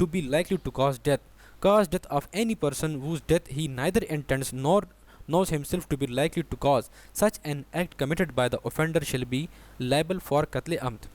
to be likely to cause death of any person whose death he neither intends nor knows himself to be likely to cause, such an act committed by the offender shall be liable for qatl amd।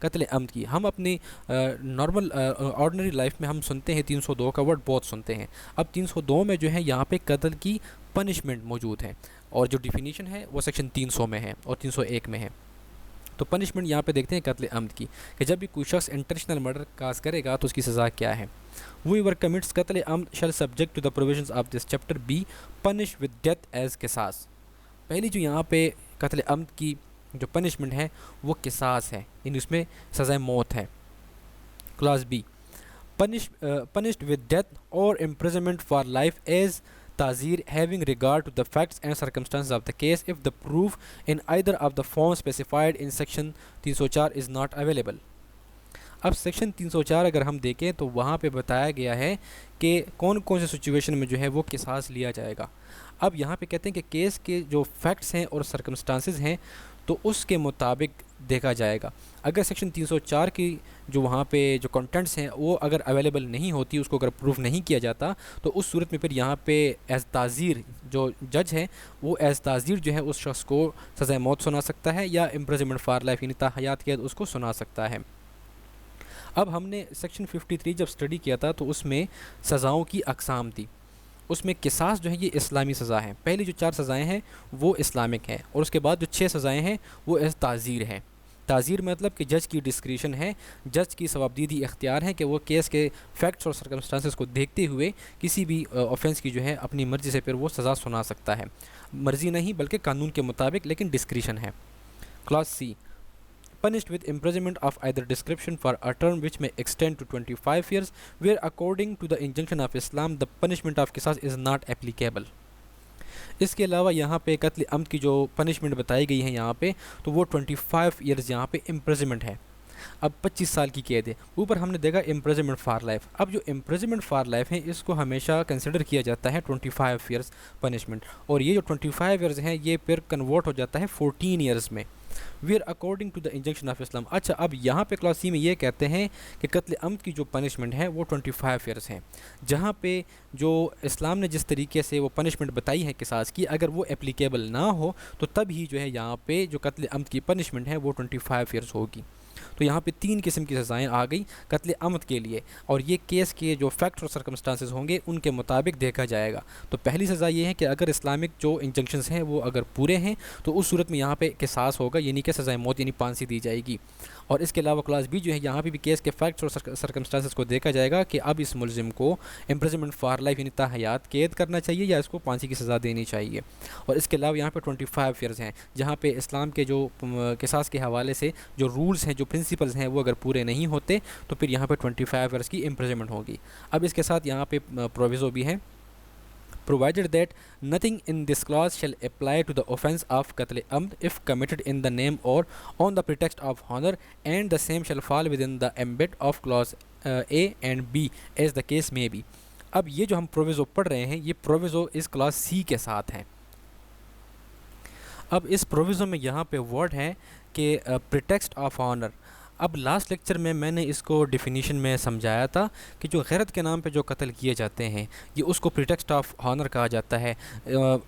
قتل عمد کی. ہم اپنی normal ordinary life میں ہم سنتے ہیں 302 کا word بہت سنتے ہیں. اب 302 میں جو ہے یہاں پہ قتل کی پنشمنٹ موجود ہے اور جو ڈیفینیشن ہے وہ سیکشن 300 میں ہے اور 301 میں ہے. تو پنشمنٹ یہاں پہ دیکھتے ہیں قتل عمد کی کہ جب بھی کوئی شخص انٹینشنل مرڈر کاز کرے گا تو اس کی سزا کیا ہے. whoever commits قتل عمد shall subject to the provisions of this chapter be punished with death as قصاص. پہلی جو یہاں پہ قتل عمد کی جو پنشمنٹ ہے وہ قصاص ہے، یعنی اس میں سزائے موت ہے. Class B punished with death or imprisonment for life as تعزیر having regard to the facts and circumstances of the case if the proof in either of the forms specified in section 304 is not available. اب section 304 اگر ہم دیکھیں تو وہاں پہ بتایا گیا ہے کہ کون کون سے سچویشن میں جو ہے وہ قصاص لیا جائے گا. اب یہاں پہ کہتے ہیں کہ کیس کے جو فیکٹس ہیں اور سرکمسٹانسز ہیں تو اس کے مطابق دیکھا جائے گا. اگر سیکشن 304 کی جو وہاں پہ جو کنٹینٹس ہیں وہ اگر اویلیبل نہیں ہوتی، اس کو اگر پروف نہیں کیا جاتا، تو اس صورت میں پھر یہاں پہ ایز تعزیر جو جج ہے وہ ایز تعزیر جو ہے اس شخص کو سزائے موت سنا سکتا ہے یا امپریزنمنٹ فار لائف یعنی تا حیات قید اس کو سنا سکتا ہے. اب ہم نے سیکشن 53 جب اسٹڈی کیا تھا تو اس میں سزاؤں کی اقسام تھی. اس میں قصاص جو ہے یہ اسلامی سزا ہے. پہلی جو 4 سزائیں ہیں وہ اسلامک ہیں اور اس کے بعد جو 6 سزائیں ہیں وہ ایز تعزیر ہیں. تعزیر مطلب کہ جج کی ڈسکریشن ہے، جج کی ثوابدیدی اختیار ہے کہ وہ کیس کے فیکٹس اور سرکمسٹانسز کو دیکھتے ہوئے کسی بھی آفینس کی جو ہے اپنی مرضی سے پھر وہ سزا سنا سکتا ہے. مرضی نہیں بلکہ قانون کے مطابق، لیکن ڈسکریشن ہے. Class C punished with imprisonment of either description for a term which may extend to 25 years where according to the injunction of Islam the punishment of qisas is not applicable. اس کے علاوہ یہاں پہ قتل عمد کی جو punishment بتائی گئی ہے یہاں پہ تو وہ 25 ایئرز یہاں پہ امپریزنمنٹ ہے. اب 25 سال کی قید ہے. اوپر ہم نے دیکھا امپریزنمنٹ فار لائف. اب جو امپریزنمنٹ فار لائف ہے اس کو ہمیشہ کنسیڈر کیا جاتا ہے 25 ایئرز پنشمنٹ، اور یہ جو 25 ایئرز ہیں یہ پھر کنورٹ ہو جاتا ہے 14 ایئرز میں where according to the injunction of Islam. اچھا اب یہاں پہ کلاس سی میں یہ کہتے ہیں کہ قتل عمد کی جو پنشمنٹ ہے وہ 25 ایئرز ہیں، جہاں پہ جو اسلام نے جس طریقے سے وہ پنشمنٹ بتائی ہے قصاص کی اگر وہ اپلیکیبل نہ ہو تو تب ہی جو ہے یہاں پہ جو قتل عمد کی پنشمنٹ ہے وہ 25 ایئرز ہوگی. تو یہاں پہ 3 قسم کی سزائیں آ گئی قتل عمد کے لیے، اور یہ کیس کے جو فیکٹ اور سرکمسٹانسز ہوں گے ان کے مطابق دیکھا جائے گا. تو پہلی سزا یہ ہے کہ اگر اسلامک جو انجنکشنز ہیں وہ اگر پورے ہیں تو اس صورت میں یہاں پہ قصاص ہوگا، یعنی کہ سزائے موت یعنی پھانسی دی جائے گی. اور اس کے علاوہ کلاس بی جو ہے یہاں پہ بھی کیس کے فیکٹس اور سرکمسٹانسز کو دیکھا جائے گا کہ اب اس ملزم کو امپریزنمنٹ فار لائف یعنی تا حیات قید کرنا چاہیے یا اس کو پھانسی کی سزا دینی چاہیے. اور اس کے علاوہ یہاں پہ 25 ایئرز ہیں جہاں پہ اسلام کے جو قصاص کے حوالے سے جو رولز ہیں جو پرنسپلز ہیں وہ اگر پورے نہیں ہوتے تو پھر یہاں پہ 25 ایئرز کی امپریزنمنٹ ہوگی. اب اس کے ساتھ یہاں پہ پروویزو بھی ہے provided that nothing in this clause shall apply to the offence of qatl amd if committed in the name or on the pretext of honor, and the same shall fall within the ambit of clause A and B as the case may be. اب یہ جو ہم proviso پڑھ رہے ہیں یہ proviso اس class C کے ساتھ ہیں. اب اس پروویزو میں یہاں پہ ورڈ ہے کہ pretext of honor. اب لاسٹ لیکچر میں میں نے اس کو ڈیفینیشن میں سمجھایا تھا کہ جو غیرت کے نام پہ جو قتل کیے جاتے ہیں یہ اس کو پریٹیکسٹ آف ہانر کہا جاتا ہے.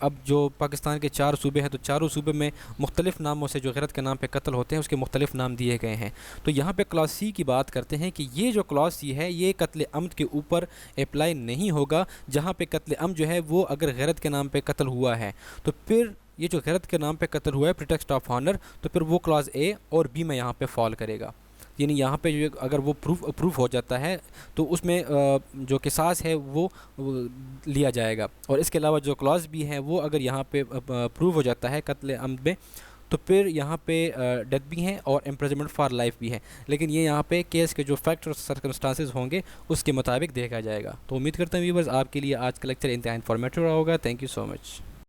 اب جو پاکستان کے 4 صوبے ہیں تو چاروں صوبے میں مختلف ناموں سے جو غیرت کے نام پہ قتل ہوتے ہیں اس کے مختلف نام دیے گئے ہیں. تو یہاں پہ کلاس سی کی بات کرتے ہیں کہ یہ جو کلاس سی ہے یہ قتل عمد کے اوپر اپلائی نہیں ہوگا. جہاں پہ قتل عمد جو ہے وہ اگر غیرت کے نام پہ قتل ہوا ہے تو پھر یہ جو غیرت کے نام پہ قتل ہوا ہے پریٹیکسٹ آف ہانر تو پھر وہ کلاس اے اور بی میں یہاں پہ فال کرے گا. یعنی یہاں پہ جو اگر وہ پروف ہو جاتا ہے تو اس میں جو قصاص ہے وہ لیا جائے گا. اور اس کے علاوہ جو کلاس بھی ہے وہ اگر یہاں پہ پروف ہو جاتا ہے قتل عمد میں تو پھر یہاں پہ ڈیتھ بھی ہیں اور امپریزنمنٹ فار لائف بھی ہے. لیکن یہ یہاں پہ کیس کے جو فیکٹ اور سرکمسٹانسز ہوں گے اس کے مطابق دیکھا جائے گا. تو امید کرتا ہوں ویورز آپ کے لیے آج کا لیکچر انتہائی انفارمیٹیو رہا ہوگا. Thank you so much.